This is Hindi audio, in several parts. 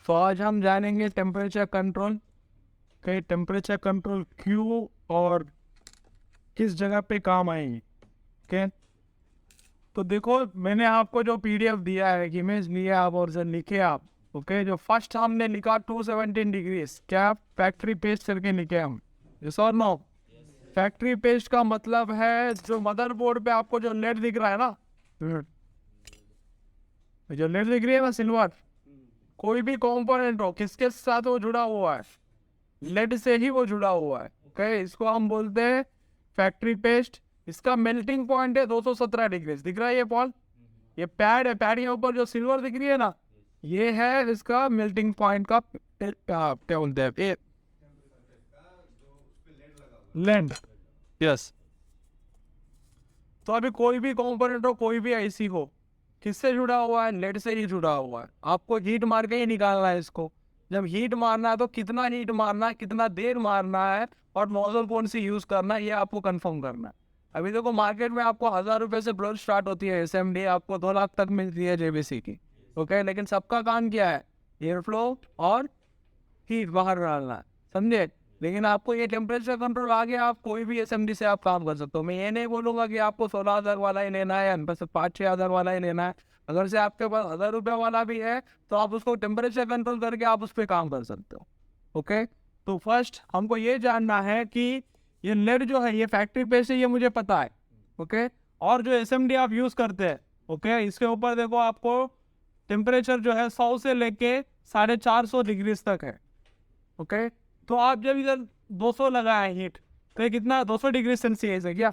तो आज हम जानेंगे टेम्परेचर कंट्रोल के टेम्परेचर कंट्रोल क्यों और किस जगह पे काम आएंगे। ओके, तो देखो मैंने आपको जो पीडीएफ दिया है, इमेज लिया आप और जो लिखे आप। ओके, जो फर्स्ट हमने लिखा 217 डिग्रीज, क्या फैक्ट्री पेस्ट करके लिखे हम? यस और नो? फैक्ट्री पेस्ट का मतलब है जो मदरबोर्ड पे आपको जो लेड दिख रहा है ना, जो लेड दिख रही है ना सिल्वर, कोई भी कंपोनेंट हो किसके साथ वो जुड़ा हुआ है, लेड से ही वो जुड़ा हुआ है। ओके, इसको हम बोलते हैं फैक्ट्री पेस्ट। इसका मेल्टिंग पॉइंट है 217 डिग्री। दिख रहा है ये पॉल, ये पैड है, पैड के ऊपर जो सिल्वर दिख रही है ना, ये है इसका मेल्टिंग पॉइंट का क्या बोलते हैं, लेंथ। यस, तो अभी कोई भी कंपोनेंट हो, कोई भी आईसी हो, किससे जुड़ा हुआ है? लेड से ही जुड़ा हुआ है। आपको हीट मार के ही निकालना है इसको। जब हीट मारना है तो कितना हीट मारना है, कितना देर मारना है, और नोजल कौन सी यूज करना है, ये आपको कंफर्म करना है। अभी देखो मार्केट में आपको 1000 रुपए से ब्लोअर स्टार्ट होती है, एसएमडी आपको 2 लाख तक मिलती है जेबीसी की। ओके, लेकिन सबका काम क्या है? एयर फ्लो और हीट बाहर डालना है, समझे? लेकिन आपको ये टेम्परेचर कंट्रोल आ गया, आप कोई भी एसएमडी से आप काम कर सकते हो। मैं ये नहीं बोलूंगा कि आपको 16,000 वाला ही लेना है या बस 5-6 हज़ार वाला ही लेना है। अगर से आपके पास 1000 रुपये वाला भी है तो आप उसको टेम्परेचर कंट्रोल करके आप उस पर काम कर सकते हो। ओके, तो फर्स्ट हमको ये जानना है कि ये लेड जो है ये फैक्ट्री पे से, ये मुझे पता है। ओके, और जो एसएमडी आप यूज करते हैं, ओके, इसके ऊपर देखो आपको टेम्परेचर जो है 100 से लेके 450 डिग्री तक है। ओके, तो आप जब इधर 200 लगाए हीट, तो ये कितना 200 डिग्री सेल्सियस है क्या?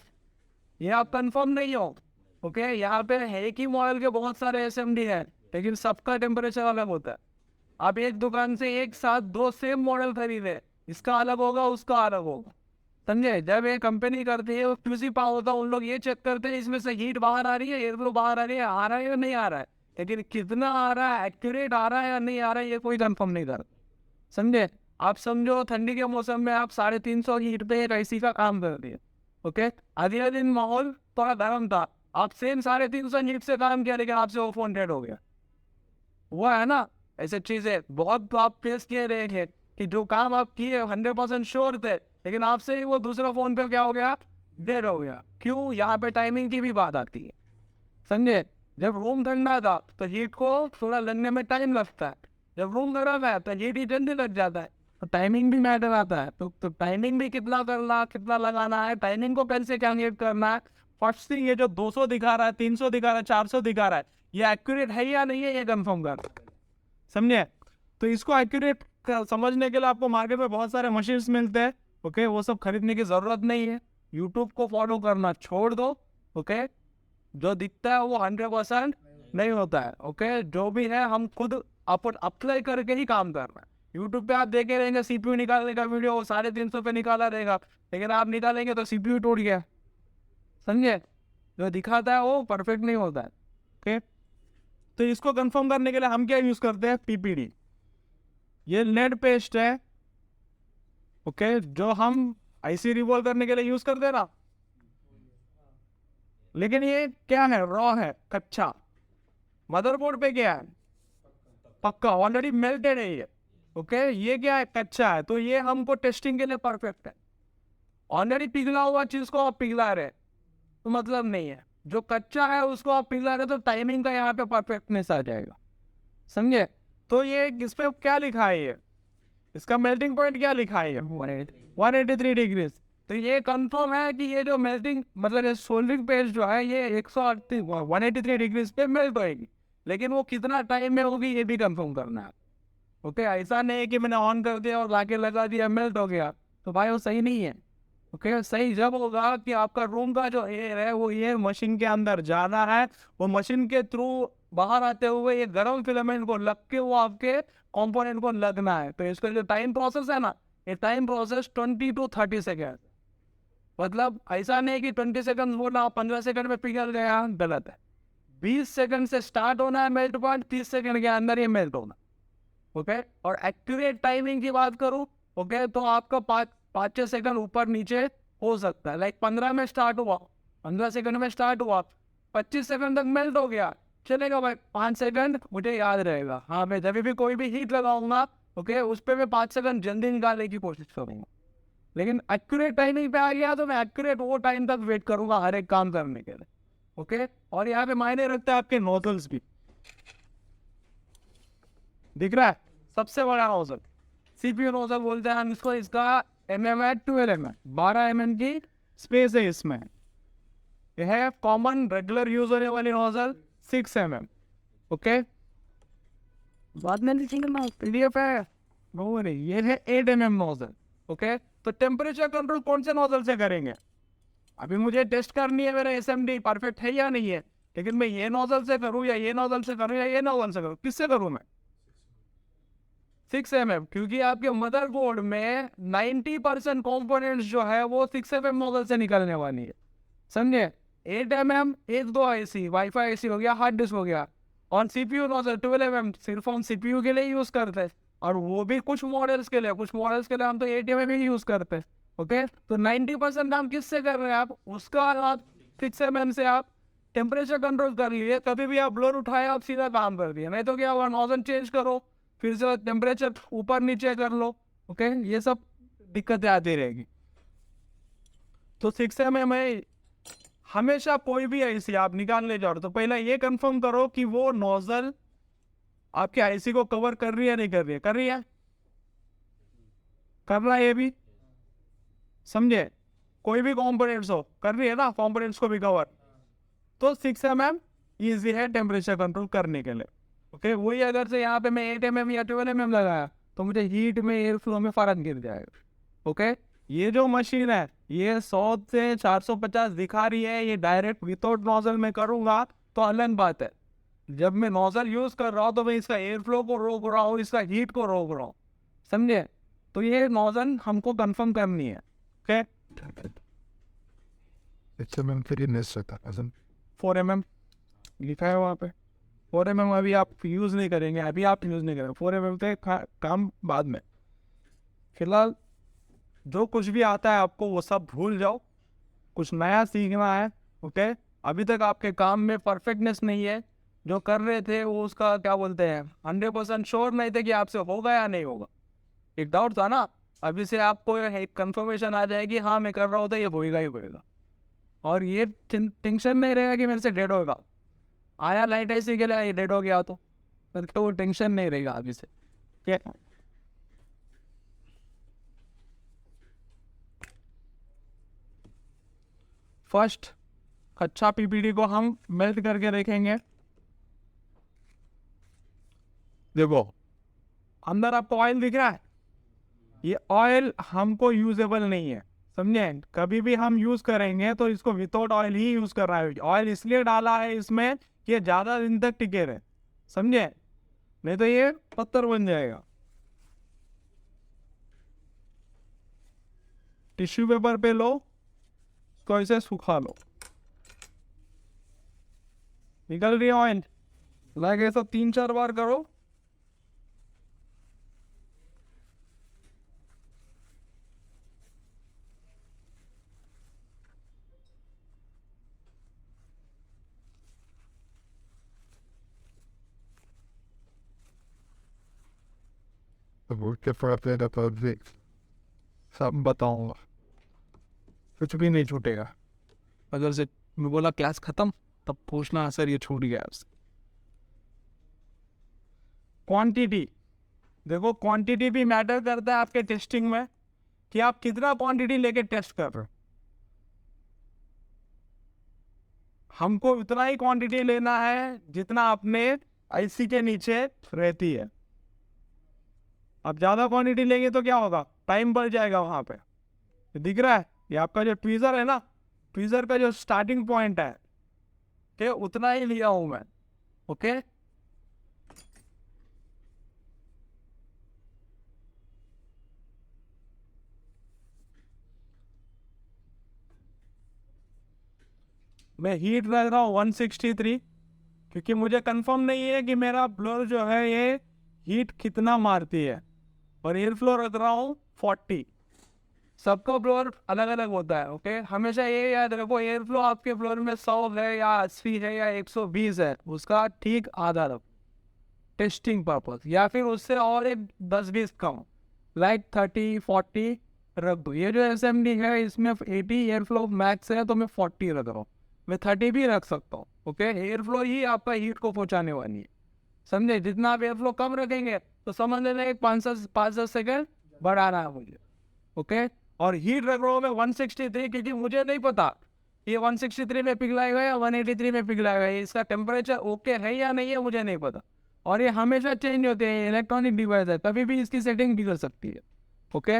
ये आप कंफर्म नहीं हो। ओके, यहाँ पे है एक ही मॉडल के बहुत सारे एसएमडी है, लेकिन सबका टेम्परेचर अलग होता है। आप एक दुकान से एक साथ 2 सेम मॉडल खरीदे, इसका अलग होगा, उसका अलग होगा, समझे? जब ये कंपनी करती है, वो क्यूसी पावर होता है, उन लोग ये चेक करते हैं इसमें से हीट बाहर आ रही है, एयर फ्लो बाहर आ रही है, आ रहा है या नहीं आ रहा है। लेकिन कितना आ रहा है, एक्यूरेट आ रहा है या नहीं आ रहा है, ये कोई कंफर्म नहीं करता, समझे? आप समझो ठंडी के मौसम में आप 350 हीट पे एक एसी का काम कर दिए। ओके, अगले दिन माहौल थोड़ा गर्म था, आप सेम 350 हीट से काम किया, लेकिन आपसे वो फोन डेड हो गया। वो है ना, ऐसे चीजें बहुत तो आप फेस किए रहे थे कि जो काम आप किए 100% श्योर थे, लेकिन आपसे ही वो दूसरा फोन पे क्या हो गया, डेड हो गया। क्यों? यहाँ पे टाइमिंग की भी बात आती है, समझे? जब रूम ठंडा था तो हीट को थोड़ा लगने में टाइम लगता है, जब रूम गर्म है तो हीट ही जल्दी लग जाता है। तो टाइमिंग भी मैटर आता है, तो टाइमिंग भी कितना करना, कितना लगाना है, टाइमिंग को कैसे कैलकुलेट करना है। फर्स्ट थिंग, ये जो 200 दिखा रहा है, 300 दिखा रहा है, 400 दिखा रहा है, ये एक्यूरेट है या नहीं है, ये कंफर्म कर, समझे? तो इसको एक्यूरेट समझने के लिए आपको मार्केट में बहुत सारे मशीन्स मिलते हैं। ओके, वो सब खरीदने की जरूरत नहीं है, यूट्यूब को फॉलो करना छोड़ दो। ओके, जो दिखता है वो 100% नहीं होता है। ओके, जो भी है हम खुद अप्लाई करके ही काम करना है। यूट्यूब पे आप देखे रहेंगे सीपीयू निकालने का वीडियो, 350 पे निकाला रहेगा, लेकिन आप निकालेंगे तो सीपीयू टूट गया, समझे? जो दिखाता है वो परफेक्ट नहीं होता है। ओके, तो इसको कंफर्म करने के लिए हम क्या यूज करते हैं? पीपीडी, ये लेड पेस्ट है। ओके, जो हम आईसी रिवॉल्व करने के लिए यूज करते हैं ना, लेकिन ये क्या है? रॉ है, कच्चा। मदरबोर्ड पे क्या है? पक्का, ऑलरेडी मेल्टेड है ये। ओके, ये क्या है? कच्चा है, तो ये हमको टेस्टिंग के लिए परफेक्ट है। ऑलरेडी पिघला हुआ चीज को आप पिघला रहे तो मतलब नहीं है, जो कच्चा है उसको आप पिघला रहे तो टाइमिंग का यहाँ पे परफेक्टनेस आ जाएगा, समझे? तो ये इस पे क्या लिखा है, ये इसका मेल्टिंग पॉइंट क्या लिखा है? 183 डिग्रीज। तो ये कंफर्म है कि ये जो मेल्टिंग मतलब ये सोल्डरिंग पेस्ट जो है ये 183 डिग्रीज पे मेल्ट होएगी, लेकिन वो कितना टाइम में होगी ये भी कंफर्म करना है। ओके, ऐसा नहीं है कि मैंने ऑन कर दिया और लाके लगा दिया मेल्ट हो गया, तो भाई वो सही नहीं है। ओके, सही जब होगा कि आपका रूम का जो एयर है वो एयर मशीन के अंदर जाना है, वो मशीन के थ्रू बाहर आते हुए ये गर्म फिलामेंट को लग के वो आपके कंपोनेंट को लगना है। तो इसका जो टाइम प्रोसेस है ना, ये टाइम प्रोसेस 20 to 30 सेकेंड। मतलब ऐसा नहीं कि 20 सेकंड बोला 15 सेकंड में पिघल गया, गलत है। 20 सेकंड से स्टार्ट होना है मेल्ट पॉइंट, 30 सेकंड के अंदर ये मेल्ट होना। ओके, और एक्यूरेट टाइमिंग की बात करूं, ओके, तो आपका 5-6 सेकंड ऊपर नीचे हो सकता है। लाइक 15 में स्टार्ट हुआ, 15 सेकंड में स्टार्ट हुआ, 25 सेकंड तक मेल्ट हो गया, चलेगा भाई 5 सेकंड, मुझे याद रहेगा। हाँ, मैं जब भी कोई भी हीट लगाऊंगा ओके, उस पर मैं 5 सेकंड जल्दी निकालने की कोशिश करूंगा। लेकिन एक्यूरेट टाइमिंग पे आ गया तो मैं एक्यूरेट वो टाइम तक वेट करूंगा हर एक काम करने के लिए। ओके, और यहाँ पे मायने रखते हैं आपके नोजल्स भी। दिख रहा है सबसे बड़ा नोजल सीपीयू नोजल बोलते हैं हम इसको। इसका mm है 12 mm, 12 mm की स्पेस है इसमें। यह है कॉमन रेगुलर यूज होने वाली नोजल 6 mm। ओके, बाद में पीडीएफ है वो नहीं, ये है 8 mm नोजल। ओके, तो टेम्परेचर कंट्रोल कौन से नोजल से करेंगे? अभी मुझे टेस्ट करनी है मेरा एसएमडी परफेक्ट है या नहीं है, लेकिन मैं ये नोजल से करूँ या ये नोजल से करूँ या ये नोजल से करूँ, किससे करूँ मैं? 6 mm, क्योंकि आपके मदरबोर्ड में 90% कॉम्पोनेंट्स जो है वो 6 mm नोजल से निकलने वाली है, समझे? 8 mm एक दो आईसी वाईफाई आईसी हो गया, हार्ड डिस्क हो गया, और सीपीयू नोजल 12 mm सिर्फ हम सीपीयू के लिए यूज करते हैं, और वो भी कुछ मॉडल्स के लिए, कुछ मॉडल्स के लिए हम तो 8 mm ही यूज करते हैं। ओके, तो 90% काम किससे कर रहे हैं आप? उसका आप 6 mm से आप टेम्परेचर कंट्रोल कर लिए। कभी भी आप ब्लोअर उठाए आप सीधा काम कर दिए, नहीं तो क्या हुआ, नोजल चेंज करो, फिर से टेम्परेचर ऊपर नीचे कर लो। ओके, ये सब दिक्कतें आती रहेगी। तो 6 mm है। हमेशा कोई भी आईसी आप निकालने जाओ तो पहले ये कंफर्म करो कि वो नोजल आपके आईसी को कवर कर रही है नहीं कर रही है। कर रही है, कर रहा है ये भी, समझे? कोई भी कंपोनेंट्स हो कर रही है ना, कंपोनेंट्स को भी कवर, तो 6 mm ईजी है टेम्परेचर कंट्रोल करने के लिए। ओके, वही अगर से यहाँ पे मैं 8 mm या 12 mm लगाया तो मुझे हीट में, एयर फ्लो में फर्क गिर जाएगा। ओके, ये जो मशीन है ये 100 से 450 दिखा रही है, ये डायरेक्ट विदाउट नोजल में करूंगा तो अलग बात है। जब मैं नोजल यूज कर रहा हूँ तो मैं इसका एयर फ्लो को रोक रहा हूँ, इसका हीट को रोक रहा हूँ, समझे? तो ये नोजल हमको कंफर्म करनी है। ओके, 6 mm फिर नहीं सकता 4 mm लिखा है वहाँ पे। 4 mm अभी आप यूज़ नहीं करेंगे, अभी आप यूज़ नहीं करेंगे, 4 mm पे काम बाद में। फिलहाल जो कुछ भी आता है आपको वो सब भूल जाओ, कुछ नया सीखना है। ओके, अभी तक आपके काम में परफेक्टनेस नहीं है, जो कर रहे थे वो उसका क्या बोलते हैं 100% श्योर नहीं थे कि आपसे होगा या नहीं होगा, एक डाउट था ना। अभी से आपको एक कंफर्मेशन आ जाएगी, हाँ मैं कर रहा हूँ तो ये होएगा ही होएगा, और ये टेंशन नहीं रहेगा कि मेरे से डेड होगा। आया लाइट ऐसे के लिए डेड हो गया तो वो टेंशन नहीं रहेगा अभी से। क्या फर्स्ट अच्छा पीपीडी को हम मेल्ट करके देखेंगे। देखो अंदर आपको ऑयल दिख रहा है, ये ऑयल हमको यूजेबल नहीं है, समझे? कभी भी हम यूज करेंगे तो इसको विदाउट ऑयल ही यूज कर रहा है। ऑयल इसलिए डाला है इसमें कि ये ज्यादा दिन तक टिके रहे, समझे? नहीं तो ये पत्थर बन जाएगा। टिश्यू पेपर पे लो, इसको ऐसे सुखा लो, निकल रही है ऑयल, लाइक ऐसा 3-4 बार करो। तो वो के फर्क पर सब बताऊंगा, कुछ भी नहीं छूटेगा। अगर से मैं बोला क्लास खत्म तब पूछना सर ये छूट गया उससे। क्वांटिटी, देखो क्वांटिटी भी मैटर करता है आपके टेस्टिंग में, कि आप कितना क्वांटिटी लेके टेस्ट कर रहे हो। हमको उतना ही क्वांटिटी लेना है जितना अपने आईसी के नीचे रहती है। अब ज्यादा क्वांटिटी लेंगे तो क्या होगा, टाइम बढ़ जाएगा वहां पे। दिख रहा है ये आपका जो ट्वीजर है ना, ट्वीजर का जो स्टार्टिंग पॉइंट है कि उतना ही लिया हूं मैं। ओके, मैं हीट रख रहा हूँ 163, क्योंकि मुझे कंफर्म नहीं है कि मेरा ब्लोअर जो है ये हीट कितना मारती है, और एयर फ्लो रख रहा हूँ 40, सबका फ्लोर अलग अलग होता है। ओके, हमेशा ये याद रखो, एयर फ्लो आपके फ्लोर में 100 है या 80 है या 120 है, उसका ठीक आधा रखो टेस्टिंग पर्पस, या फिर उससे और एक 10-20 कम, लाइक 30-40 रख दो। ये जो SMD है इसमें 80 एयर फ्लो मैक्स है, तो मैं 40 रख रहा हूँ, मैं 30 भी रख सकता हूँ। ओके, एयर फ्लो ही आपका हीट को पहुंचाने वाली है, समझे। जितना आप एयर फ्लो कम रखेंगे तो समझ लेना एक 5-10 सेकेंड बढ़ाना है मुझे। ओके, और हीट रख रहा हूँ मैं 163, क्योंकि मुझे नहीं पता ये 163 में पिघलाएगा या 183 में पिघलाएगा, इसका टेम्परेचर ओके है या नहीं है मुझे नहीं पता। और ये हमेशा चेंज होते हैं, इलेक्ट्रॉनिक डिवाइस है, कभी भी इसकी सेटिंग बिगड़ सकती है। ओके,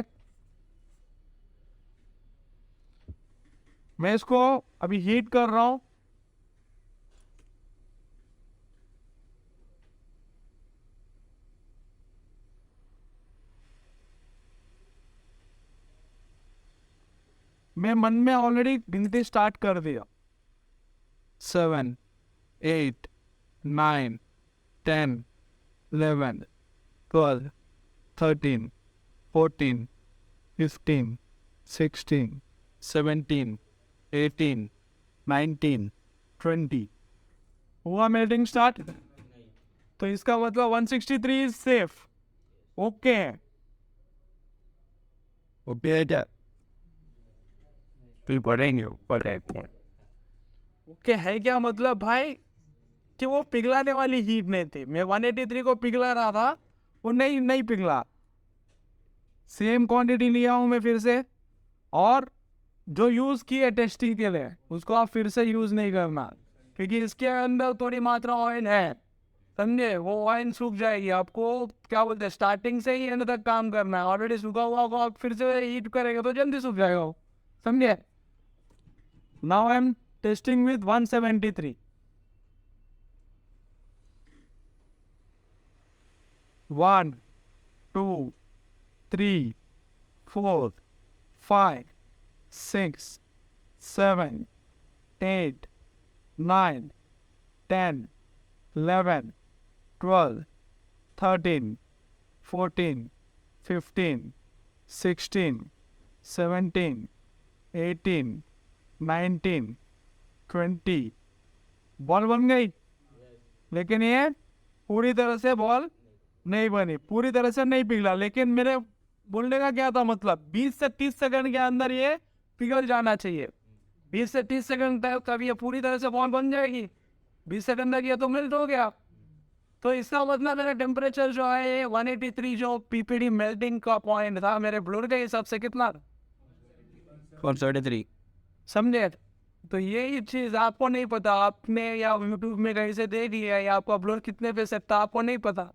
मैं इसको अभी हीट कर रहा हूँ। मैं मन में ऑलरेडी गिनती स्टार्ट कर दिया, 7, 8, 9, 10, 11, 12, 13, 14, 15, 16, 17, 18, 19, 20 हुआ मेल्टिंग स्टार्ट। तो इसका मतलब 163 इज सेफ। ओके है, ओके क्या फिर पढ़ेंगे ओके है क्या मतलब भाई कि वो पिघलाने वाली हीट नहीं थी, मैं 183 को पिघला रहा था, वो नहीं पिघला। सेम क्वांटिटी लिया हूं मैं फिर से, और जो यूज किए टेस्टिंग के लिए उसको आप फिर से यूज नहीं करना, क्योंकि इसके अंदर थोड़ी मात्रा ऑयल है, समझे। वो ऑयल सूख जाएगी, आपको क्या बोलते हैं स्टार्टिंग से ही एंड तक काम करना है। ऑलरेडी सूखा हुआ को आप फिर से हीट करेंगे तो जल्दी सूख जाएगा वो, समझे। Now I am testing with 173। 1, 2, 3, 4, 5, 6, 7, 8, 9, 10, 11, 12, 13, 14, 15, 16, 17, 18, 19, 20 ball बन गई। लेकिन ये पूरी तरह से बॉल नहीं बनी, पूरी तरह से नहीं पिघला। लेकिन मेरे बोलने का क्या था मतलब, 20 से 30 सेकंड के अंदर ये पिघल जाना चाहिए। 20 से 30 सेकंड तक तब ये पूरी तरह से बॉल बन जाएगी, 20 सेकंड तक ये तो मेल्ट हो गया। तो इसका मतलब मेरा टेम्परेचर जो है ये 183 जो PPD मेल्टिंग का पॉइंट था मेरे ब्लोर के हिसाब से कितना, 433, समझे। तो यही चीज आपको नहीं पता, आपने या यूट्यूब में कहीं से देख लिया या आपका ब्लोर कितने पे सेट था आपको नहीं पता,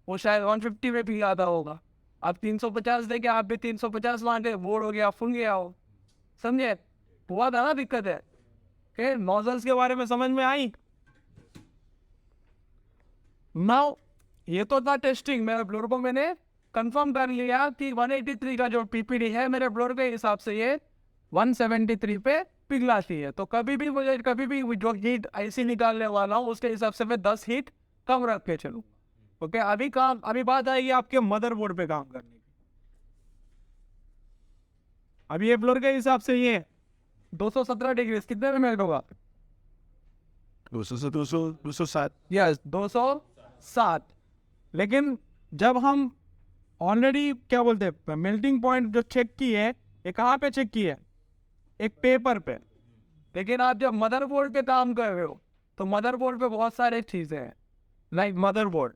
वो शायद 150 में भी आता होगा। आप 350 देके आप भी 350 मांगे, बोर्ड हो गया, फूल गया हो, समझे। हुआ था ना दिक्कत है। ओके, नोजल्स के बारे में समझ में आई। नाउ ये तो था टेस्टिंग, मेरे ब्लोर को मैंने कंफर्म कर लिया कि 183 का जो PPD है मेरे ब्लोर के हिसाब से ये 173 पे पिघलाती है। तो कभी भी मुझे कभी भी जो हीट ऐसी निकालने वाला हूँ उसके हिसाब से मैं 10 हीट कम रख के चलूँ। ओके, अभी बात आएगी आपके मदरबोर्ड पे काम करने की। अभी ये ब्लोर के हिसाब से ये 217 डिग्री कितने में मेल्ट होगा, 207, यस 207। लेकिन जब हम ऑलरेडी क्या बोलते हैं मेल्टिंग पॉइंट जो चेक की है, ये कहाँ पे चेक की है, एक पेपर पे। लेकिन आप जब मदरबोर्ड पे काम कर रहे हो तो मदरबोर्ड पे बहुत सारे चीजें हैं, लाइक मदरबोर्ड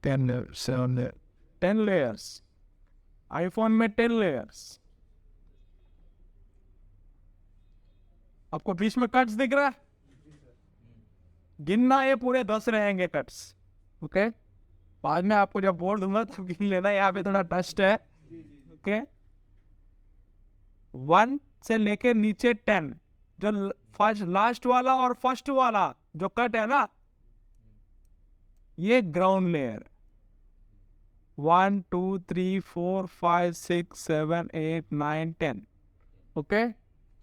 10 लेयर्स, आईफोन में 10 लेयर्स। आपको बीच में कट्स दिख रहा है, गिनना ये पूरे 10 रहेंगे कट्स। ओके, बाद में आपको जब बोर्ड दूंगा तो गिन लेना, यहाँ पे थोड़ा डस्ट है। ओके, 1 से लेके नीचे 10, जो फर्स्ट लास्ट वाला और फर्स्ट वाला जो कट है ना, ये ग्राउंड लेयर 1, 2, 3, 4, 5, 6, 7, 8, 9, 10। ओके,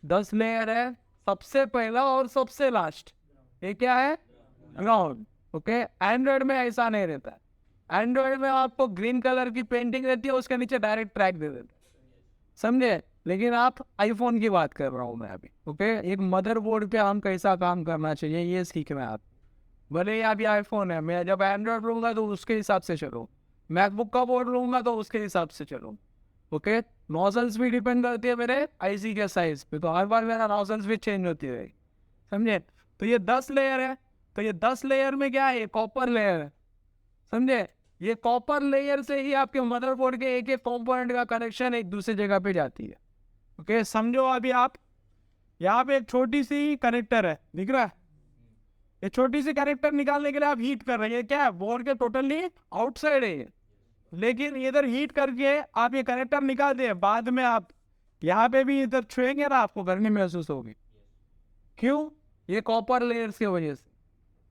10 लेयर है, सबसे पहला और सबसे लास्ट ये क्या है, ग्राउंड। ओके, एंड्रॉइड में ऐसा नहीं रहता है, एंड्रॉयड में आपको ग्रीन कलर की पेंटिंग रहती है, उसके नीचे डायरेक्ट ट्रैक दे देते, समझे। लेकिन आप आईफोन की बात कर रहा हूँ मैं अभी, ओके। एक मदरबोर्ड पे हम कैसा काम करना चाहिए ये सीखना है आप। भले ही अभी आईफोन है, मैं जब एंड्रॉयड लूँगा तो उसके हिसाब से चलो, मैकबुक का बोर्ड लूँगा तो उसके हिसाब से चलो, ओके। नोजल्स भी डिपेंड करती है मेरे आईसी के साइज पे, तो हर बार मेरा नोजल्स भी चेंज होती है, समझे। तो ये 10 लेयर है, तो ये 10 लेयर में क्या है, कॉपर लेयर है, समझे। ये कॉपर लेयर से ही आपके मदरबोर्ड के एक एक कंपोनेंट का कनेक्शन एक दूसरे जगह पे जाती है, ओके। समझो अभी आप यहाँ पे एक छोटी सी कनेक्टर है, दिख रहा है। ये छोटी सी कनेक्टर निकालने के लिए आप हीट कर रहे हैं, क्या है, बोर्ड के टोटली आउटसाइड है ये। लेकिन इधर हीट करके आप ये कनेक्टर निकाल दिए, बाद में आप यहाँ पे भी इधर छुएंगे ना, आपको गर्मी महसूस होगी। क्यों? ये कॉपर लेयर्स की वजह से,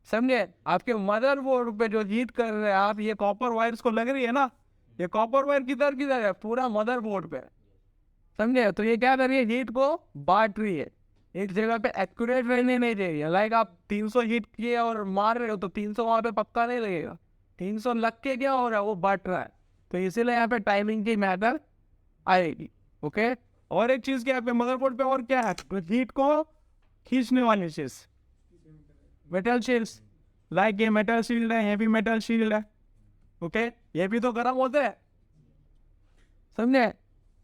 समझे। आपके मदरबोर्ड पे जो हीट कर रहे हैं आप, ये कॉपर वायर्स को लग रही है ना, ये कॉपर वायर किधर किधर है, पूरा मदरबोर्ड पे, समझे। तो ये क्या कर रही है, हीट को बांट रही है, एक जगह पे एक्यूरेट रहने नहीं दे रही है। लाइक आप 300 हीट किए और मार रहे हो तो 300 वहाँ पे पक्का नहीं लगेगा, 300 लग के क्या हो रहा है, वो बांट रहा है। तो इसीलिए यहाँ पे टाइमिंग की मैटर आएगी, ओके। और एक चीज़ क्या है मदरबोर्ड पे, और क्या है, हीट को खींचने वाली चीज़, मेटल शील्ड्स। लाइक ये मेटल शील्ड है, ये भी मेटल शील्ड है, ओके। ये भी तो गर्म होते हैं, समझे।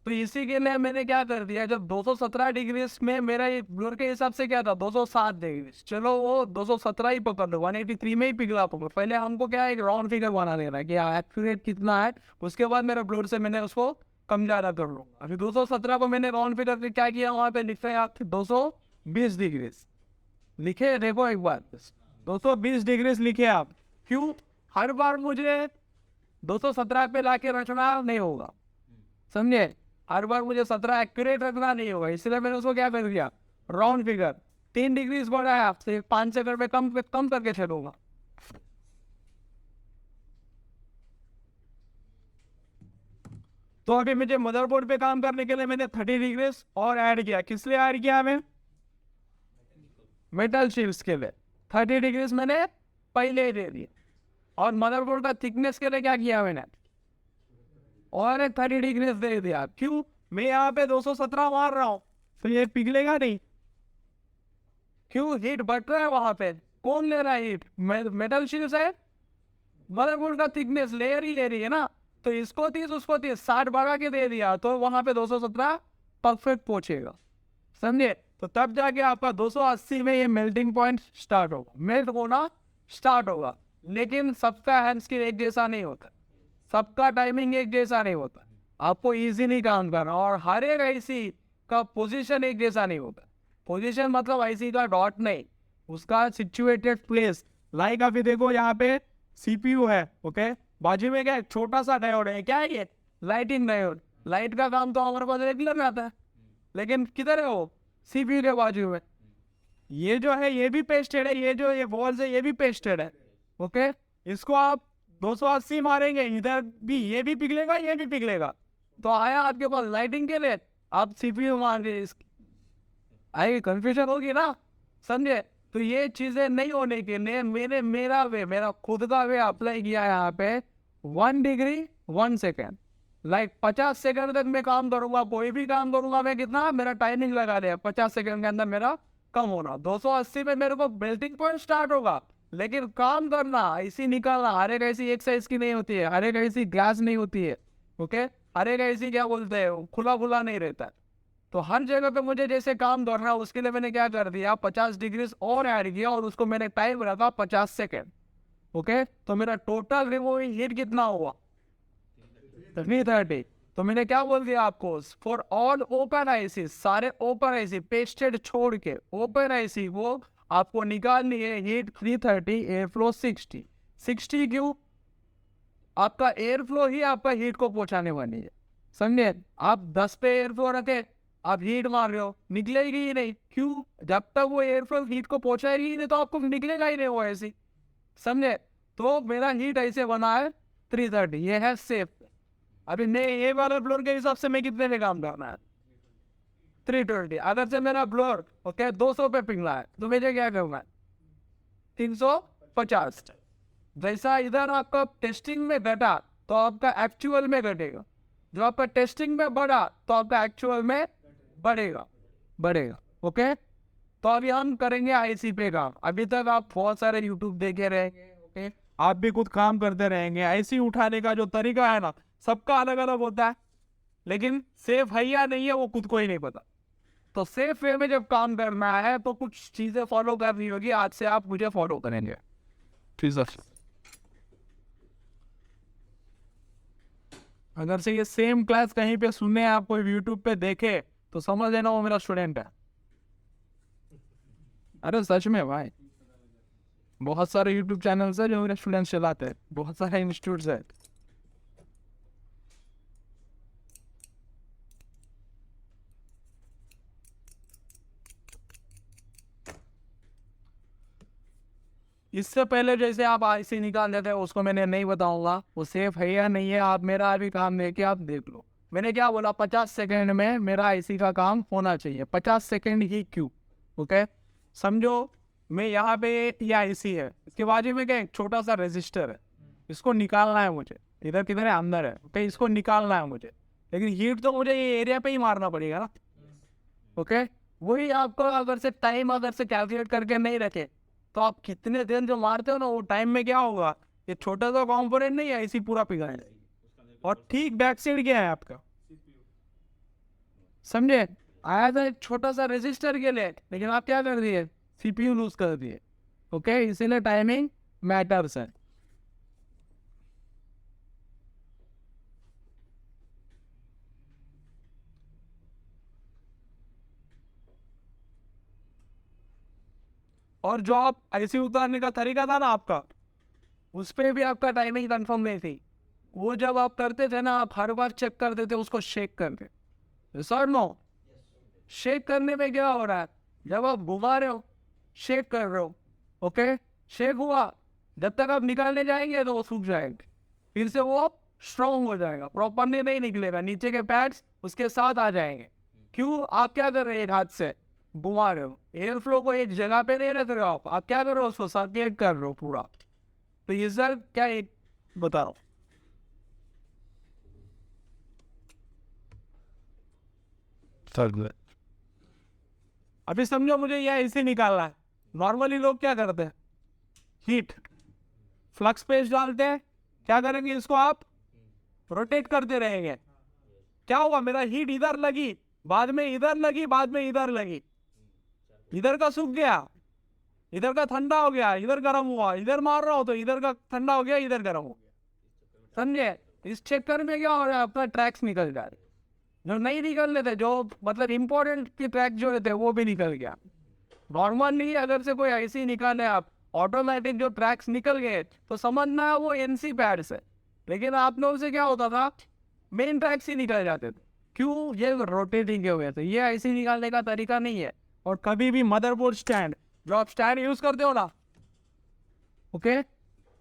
तो इसी के लिए मैंने क्या कर दिया, जब 217 डिग्री में मेरा ये ब्लोर के हिसाब से क्या था 207 डिग्री, चलो वो 217 ही पकड़ लो, 183 में ही पिघला पकड़ो। पहले हमको क्या है, एक राउंड फिगर बना देना है कि एक्यूरेट कितना है, उसके बाद मेरा ब्लोर से मैंने उसको कम ज़्यादा कर लूँगा। अभी 217 को मैंने राउंड फिगर से क्या किया, वहाँ पे लिखा है आप 220 डिग्री लिखे, देखो एक बार 220 डिग्री लिखे आप। क्यों? हर बार मुझे 217 पे ला के रखना नहीं होगा, समझे। हर बार मुझे 17 एक्यूरेट रखना नहीं होगा, इसलिए मैंने उसको क्या कर दिया, राउंड फिगर 3 डिग्री बढ़ा है आपसे, 5 सेकंड में कम करके चलूंगा। तो अभी मुझे मदरबोर्ड पे काम करने के लिए मैंने 30 डिग्री और ऐड किया। किस लिए ऐड किया हमें, मेटल शील्ड्स के लिए 30 डिग्री मैंने पहले ही दे दिया। और मदरबोर्ड का थिकनेस के लिए क्या किया मैंने, और एक 30 डिग्री दे दिया। क्यों? मैं यहाँ पे 217 मार रहा हूँ तो ये पिघलेगा नहीं, क्यों, हीट बढ़ रहा है वहां पे। कौन ले रहा है हीट, मेटल शील्ड्स है, मदरबोर्ड का थिकनेस लेयर ही ले रही है ना। तो इसको 30 उसको 30 60 बढ़ा के दे दिया, तो वहां पे 217 परफेक्ट पहुंचेगा, समझे। तो तब जाके आपका 280 में ये मेल्टिंग पॉइंट स्टार्ट होगा, मेल्ट होना स्टार्ट होगा। लेकिन सबका हैंड स्किल एक जैसा नहीं होता, सबका टाइमिंग एक जैसा नहीं होता, आपको इजीली काम करना। और हर एक आईसी का पोजीशन एक जैसा नहीं होता। पोजीशन मतलब आईसी का डॉट नहीं, उसका सिचुएटेड प्लेस। लाइक अभी देखो यहाँ पे सीपीयू है, ओके, बाजू में क्या है, छोटा सा डायोड है, क्या है ये, लाइटिंग डायोड। लाइट का काम तो हमारे पास रेगुलर रहता है, लेकिन किधर है वो, सीपीयू के बाजू में। ये जो है ये भी पेस्टेड है, ये जो ये वॉल्स है ये भी पेस्टेड है, ओके। इसको आप 280 मारेंगे, इधर भी ये भी पिघलेगा ये भी पिघलेगा। तो आया आपके पास लाइटिंग के लिए, आप सीपीयू मार रहे, आई कंफ्यूजन होगी ना, समझे। तो ये चीजें नहीं होने के लिए मेरा खुद का वे अप्लाई किया यहाँ पे 1 डिग्री 1 सेकेंड। लाइक 50 सेकंड तक मैं काम करूंगा, कोई भी काम करूंगा मैं, कितना मेरा टाइमिंग लगा दिया, 50 सेकंड के अंदर मेरा कम होना। 280 पे मेरे को मेल्टिंग पॉइंट स्टार्ट होगा, लेकिन काम करना ऐसी निकालना, हर एक ऐसी एक साइज की नहीं होती है, हर एक ऐसी ग्लास नहीं होती है, ओके। हर एक ऐसी क्या बोलते हैं, खुला खुला नहीं रहता। तो हर जगह पे मुझे जैसे काम करना है, उसके लिए मैंने क्या कर दिया, 50 डिग्री और ऐड किया, और उसको मैंने टाइम रखा 50 सेकेंड, ओके। तो मेरा टोटल रिमूविंग हीट कितना हुआ, 330। तो मैंने क्या बोल दिया आपको, फॉर ऑल ओपन आईसी, सारे ओपन आईसी पेस्टेड छोड़ के ओपन आईसी वो आपको निकालनी है हीट 330, एयर फ्लो 60। क्यों? आपका एयर फ्लो ही आपका हीट को पहुंचाने वाली है, समझे। आप 10 पे एयर फ्लो रखे, आप हीट मार रहे हो, निकलेगी ही नहीं। क्यों? जब तक वो एयर फ्लो हीट को पहुंचाएगी ही नहीं तो आपको निकलेगा ही नहीं वो ऐसी, समझे। तो मेरा हीट ऐसे बना है 330, ये है सेफ। अभी नहीं, ये वाला ब्लोर के हिसाब से मैं कितने में काम करना है, 320। अगर से मेरा ब्लोर ओके 200 पे पिघला है तो मुझे क्या करना है, 350। जैसा इधर आपका टेस्टिंग में घटा तो आपका एक्चुअल में घटेगा, जो आपका टेस्टिंग में बढ़ा तो आपका एक्चुअल में बढ़ेगा। ओके, तो अभी हम करेंगे आईसी पे काम। अभी तक आप बहुत सारे यूट्यूब देखे रहेंगे, ओके, आप भी खुद काम करते रहेंगे। आईसी उठाने का जो तरीका है ना, सबका अलग अलग होता है, लेकिन सेफ है या नहीं है वो खुद को ही नहीं पता। तो सेफ वे में जब काम करना है तो कुछ चीजें फॉलो करनी होगी। आज से आप मुझे फॉलो करेंगे, ठीक सर। अगर से ये सेम क्लास कहीं पे सुने, आप कोई यूट्यूब पे देखे, तो समझ लेना वो मेरा स्टूडेंट है। अरे सच में भाई, बहुत सारे यूट्यूब चैनल्स है जो मेरे स्टूडेंट्स चलाते हैं, बहुत सारे इंस्टीट्यूट्स है। इससे पहले जैसे आप आईसी निकाल देते हैं, उसको मैंने नहीं बताऊंगा वो सेफ है या नहीं है। आप मेरा अभी काम देके आप देख लो। मैंने क्या बोला, 50 सेकंड में मेरा आईसी का काम होना चाहिए। 50 सेकंड ही क्यों? ओके, समझो मैं यहाँ पे ये आईसी है, इसके बाजू में क्या एक छोटा सा रजिस्टर है, इसको निकालना है मुझे। इधर किधर है? अंदर है। ओके, इसको निकालना है मुझे, लेकिन हीट तो मुझे ये एरिया पे ही मारना पड़ेगा ना। ओके, वही आपको अगर से टाइम अगर से कैलकुलेट करके नहीं रखे तो आप कितने दिन जो मारते हो ना, वो टाइम में क्या होगा, ये छोटा सा कंपोनेंट नहीं है, इसी पूरा पिघाएगा। और ठीक बैक साइड क्या है आपका, समझे? आया था एक छोटा सा रजिस्टर के लिए, लेकिन आप क्या कर दिए, सीपीयू लूज कर दिए। ओके, इसीलिए टाइमिंग मैटर्स है। और जो आप आईसी उतारने का तरीका था ना आपका, उस पर भी आपका टाइमिंग कंफर्म नहीं थी। वो जब आप करते थे ना, आप हर बार चेक करते थे उसको शेक करके। सर नो, शेक करने में क्या हो रहा है, जब आप घुमा रहे हो, शेक कर रहे हो, ओके, शेक हुआ, जब तक आप निकालने जाएंगे तो वो सूख जाएंगे, फिर से वो स्ट्रॉन्ग हो जाएगा, प्रॉपरली नहीं निकलेगा, नीचे के पैड्स उसके साथ आ जाएंगे। क्यों? आप क्या कर रहे हैं, एक हाथ से घुमा रहे हो, एयर फ्लो को एक जगह पे नहीं रख रहे हो आप क्या कर रहे हो, उसको सर्कुलेट कर रहे हो पूरा। तो ये सर क्या एक बता रहा हूँ। अभी समझो मुझे यह ऐसे निकालना है। नॉर्मली लोग क्या करते हैं, हीट फ्लक्स पेज डालते हैं, क्या करेंगे, इसको आप रोटेट करते रहेंगे। क्या हुआ, मेरा हीट इधर लगी, बाद में इधर लगी, बाद में इधर लगी, इधर का सूख गया, इधर का ठंडा हो गया, इधर गर्म हुआ, इधर मार रहा हो तो इधर का ठंडा हो गया, इधर गर्म हो गया। समझे? इस चक्कर में क्या हो रहा है, अपना ट्रैक्स निकल जा रहे, जो नहीं निकल रहे थे, जो मतलब इंपॉर्टेंट की ट्रैक जो रहते वो भी निकल गया। नॉर्मली अगर से कोई ऐसी निकाले आप ऑटोमेटिक जो ट्रैक्स निकल गए तो समझना वो एनसी पैड से, लेकिन आप लोगों से क्या होता था, मेन ट्रैक्स ही निकल जाते थे। क्यों? ये रोटेटिंग के हुए थे। ये ऐसे निकालने का तरीका नहीं है। और कभी भी मदरबोर्ड स्टैंड, जो आप स्टैंड यूज करते हो ना, ओके,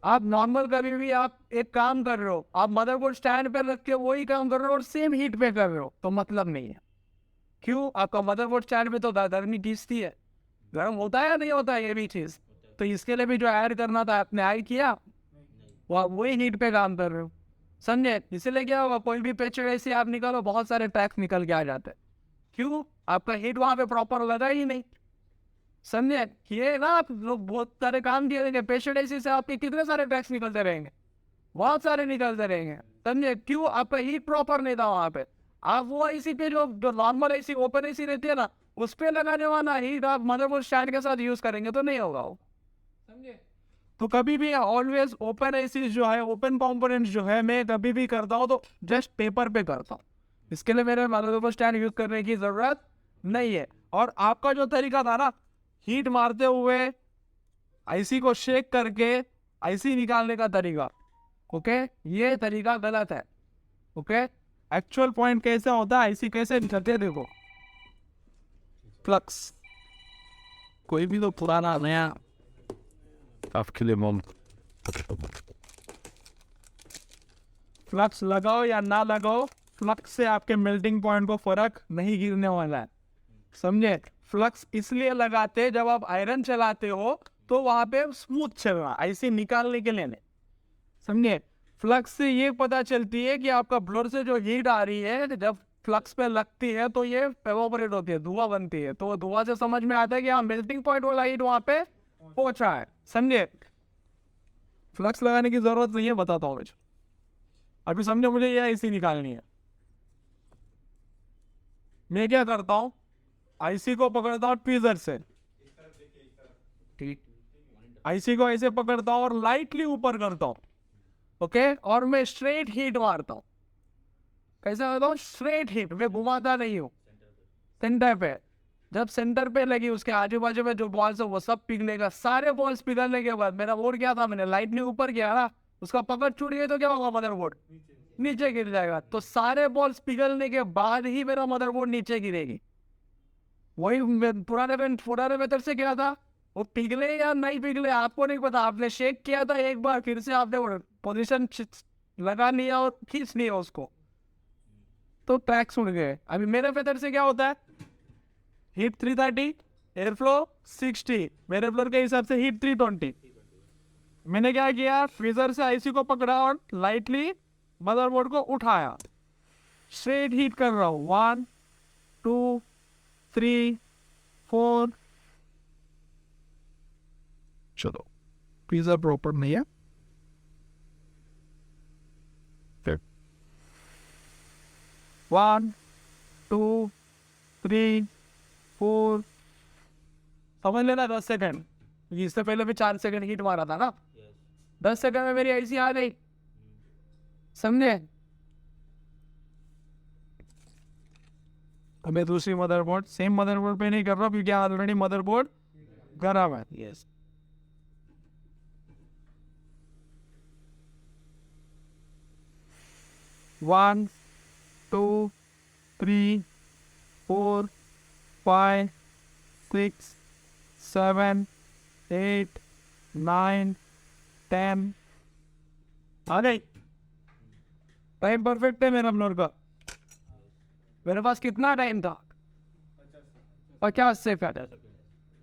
आप नॉर्मल कभी भी आप एक काम कर रहे हो, आप मदरबोर्ड स्टैंड पे रख के वही काम कर रहे हो और सेम हीट पे कर रहे हो, तो मतलब नहीं है। क्यों? आपका मदरबोर्ड स्टैंड पे तो गर्मी खींचती है, गर्म होता है या नहीं होता है ये भी चीज। तो इसके लिए भी जो ऐड करना था आपने ऐड किया, वही हीट पे काम कर रहे हो। समझे? इसलिए क्या होगा, कोई भी पिक्चर ऐसे आप निकालो, बहुत सारे ट्रैक्स निकल के आ जाते हैं। क्यों? आपका हीट वहां पे प्रॉपर लगा ही नहीं। समझे? ये ना आप लोग बहुत सारे काम किए रहेंगे, पेशेंट ऐसे से आपके कितने सारे ट्रैक्स निकलते रहेंगे, बहुत सारे निकलते रहेंगे। समझे? क्यों? आपका हीट प्रॉपर नहीं था वहां पे। आप वो एसी पे जो नॉर्मल एसी ओपन एसी रहती है ना, उस पे लगाने वाला हीट आप मदरबोर्ड स्टैंड के साथ यूज करेंगे तो नहीं होगा वो। समझे? तो कभी भी ऑलवेज ओपन एसी जो है, ओपन कंपोनेंट जो है, मैं कभी भी करता हूँ तो जस्ट पेपर पे करता हूँ। इसके लिए मेरे मदरबोर्ड स्टैंड यूज करने की जरूरत नहीं है। और आपका जो तरीका था ना, हीट मारते हुए आईसी को शेक करके आईसी निकालने का तरीका, ओके, ये तरीका गलत है। ओके, एक्चुअल पॉइंट कैसे होता है, आईसी कैसे निकलते हैं, देखो, फ्लक्स, कोई भी तो पुराना नया आपके लिए मोम फ्लक्स लगाओ या ना लगाओ, फ्लक्स से आपके मेल्टिंग पॉइंट को फर्क नहीं गिरने वाला है। समझे? फ्लक्स इसलिए लगाते जब आप आयरन चलाते हो तो वहां पे स्मूथ चलना, ऐसे निकालने के लिए नहीं। समझे। फ्लक्स से ये पता चलती है कि आपका ब्लोअर से जो हीट आ रही है जब फ्लक्स पे लगती है तो ये एवापोरेट होती है, धुआं बनती है। तो धुआं से समझ में आता है कि हाँ मेल्टिंग पॉइंट वाला हीट वहां पे पहुंचा है, समझे। फ्लक्स लगाने की जरूरत नहीं है, बताता हूँ मुझे। अभी समझो, मुझे ये आईसी निकालनी है। मैं क्या करता हूँ, आईसी को पकड़ता हूँ ट्वीजर से, ठीक, आईसी को ऐसे पकड़ता हूँ और लाइटली ऊपर करता हूँ, ओके, और मैं स्ट्रेट हीट मारता हूँ। कैसे करता हूँ, स्ट्रेट हीट, मैं घुमाता नहीं हूँ, सेंटर पे। जब सेंटर पे लगी उसके आजू बाजू में जो बॉल्स है वो सब पिघलेगा। सारे बॉल्स पिघलने के बाद मेरा बोर्ड क्या था, मैंने लाइट नहीं ऊपर किया ना, उसका पकड़ छूट गई तो क्या होगा, मदरबोर्ड नीचे गिर जाएगा। तो सारे बॉल्स पिघलने के बाद ही मेरा मदरबोर्ड नीचे गिरेगी। वही पुराने मेथड से क्या था, वो पिघले या नहीं पिघले आपको नहीं पता, आपने शेक किया था एक बार, फिर से आपने पोजीशन लगा लिया और खींच लिया उसको, तो ट्रैक्स उड़ गए। अभी मेरे मेथड से क्या होता है, हीट 330, एयर फ्लो 60, मेरे फ्लोर के हिसाब से हीट 320। मैंने क्या किया, फ्रीजर से आईसी को पकड़ा और लाइटली मदरबोर्ड को उठाया, स्ट्रेट हीट कर रहा हूँ, 1 2 3 4। चलो, फ्रीजर प्रॉपर नहीं है, 1 2 3 4, समझ लेना 10 सेकंड। इससे पहले भी 4 सेकंड हीट मारा था ना, 10 सेकंड में मेरी आईसी आ गई, समझे। अब मैं दूसरी मदरबोर्ड, सेम मदरबोर्ड पे नहीं कर रहा क्योंकि ऑलरेडी मदरबोर्ड गर्म है। Yes, one 2 3 4 5 6 7 8 9 10। आ गई, टाइम परफेक्ट है मेरा फ्लोर का। मेरे पास कितना टाइम था, 50 सेकंड।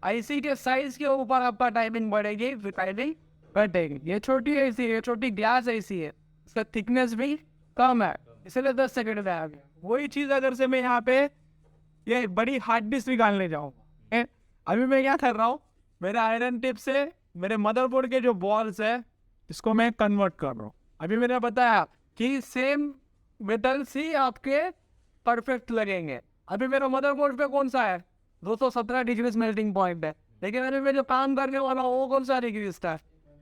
आईसी के साइज के ऊपर आपका टाइमिंग बढ़ेगी, टाइमिंग घटेगी। ये छोटी आईसी है, छोटी ग्लास आईसी है, इसका थिकनेस भी कम है, इसलिए 10 सेकंड में आ गया। वही चीज अगर से मैं यहाँ पे ये बड़ी हार्ड डिस्क निकालने जाऊँ, अभी मैं क्या कर रहा हूँ, मेरे आयरन टिप से मेरे मदरबोर्ड के जो बॉल्स है इसको मैं कन्वर्ट कर रहा हूँ। अभी मैंने बताया कि सेम मेटल्स ही आपके परफेक्ट लगेंगे। अभी मेरा मदरबोर्ड पे कौन सा है, 217 डिग्री मेल्टिंग पॉइंट है, लेकिन अभी मैं जो काम करने वाला हूँ वो कौन सा डिग्री है,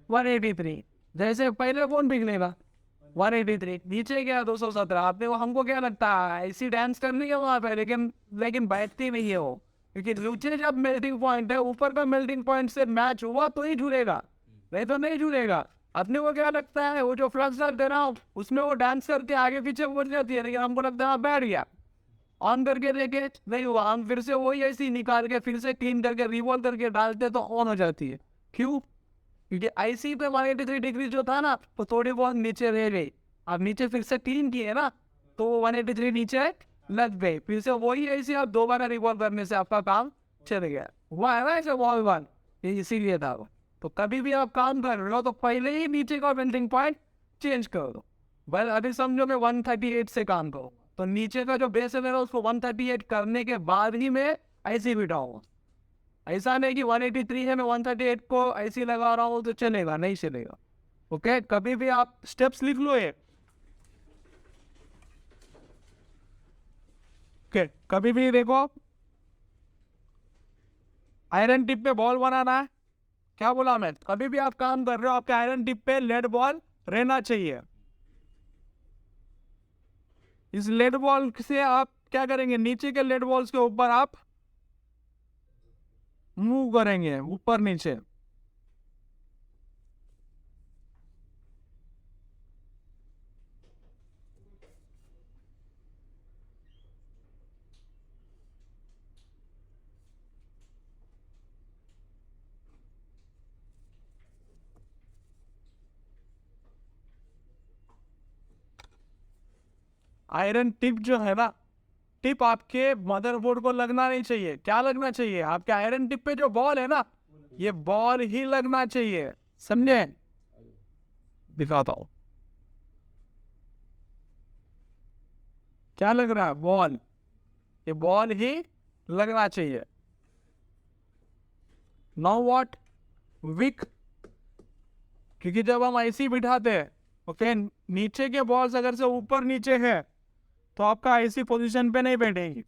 183। जैसे पहले कौन पिघलेगा, 183, नीचे गया 217। आपने वो, हमको क्या लगता है ऐसी डांस करनी है वहाँ पे, लेकिन बैठती नहीं है वो, क्योंकि नीचे जब मेल्टिंग पॉइंट है, ऊपर का मेल्टिंग पॉइंट से मैच हुआ तो ही जुड़ेगा, नहीं तो नहीं जुड़ेगा। अपने को क्या लगता है, वो जो फ्लक्स दे रहा हूँ उसमें वो डांस करके आगे पीछे बढ़ जाती है, लेकिन हमको लगता है बैठ गया। ऑन करके देखे नहीं हुआ, हम फिर से वही ऐसी निकाल के फिर से क्लीन करके रिवॉल्व करके डालते तो ऑन हो जाती है। क्यों, क्योंकि आईसी पे 183 डिग्री जो था ना वो थोड़ी बहुत नीचे रह गई। आप नीचे फिर से क्लीन किए ना तो वो 183 नीचे लग गई, फिर से वही आईसी आप दोबारा रिवॉल्व करने से आपका काम चल गया। हुआ है ना ऐसे वॉल वन, ये इसीलिए था वो। तो कभी भी आप काम कर रहे हो तो पहले ही नीचे का मेल्टिंग पॉइंट चेंज कर दो। बस अभी समझो मैं 138 से काम करूँ तो नीचे का जो बेस है मेरा उसको 138 करने के बाद ही मैं आईसी बिठाऊंगा। ऐसा नहीं कि 183 है मैं 138 को ऐसी लगा रहा हूँ तो चलेगा, नहीं चलेगा। ओके, कभी भी आप स्टेप्स लिख लो ये। ओके, कभी भी देखो, आयरन टिप पे बॉल बनाना है, क्या बोला मैं, कभी भी आप काम कर रहे हो आपके आयरन टिप पे लेड बॉल रहना चाहिए। इस लेड बॉल से आप क्या करेंगे, नीचे के लेड बॉल्स के ऊपर आप मूव करेंगे, ऊपर नीचे। आयरन टिप जो है ना, टिप आपके मदरबोर्ड को लगना नहीं चाहिए। क्या लगना चाहिए, आपके आयरन टिप पे जो बॉल है ना, ये बॉल ही लगना चाहिए, समझे। दिखाता हूं, क्या लग रहा है? बॉल, ये बॉल ही लगना चाहिए। Now what? विक, क्योंकि जब हम ऐसी बिठाते हैं, ओके, नीचे के बॉल्स अगर से ऊपर नीचे है तो आपका ऐसी पोजीशन पे नहीं बैठेंगी,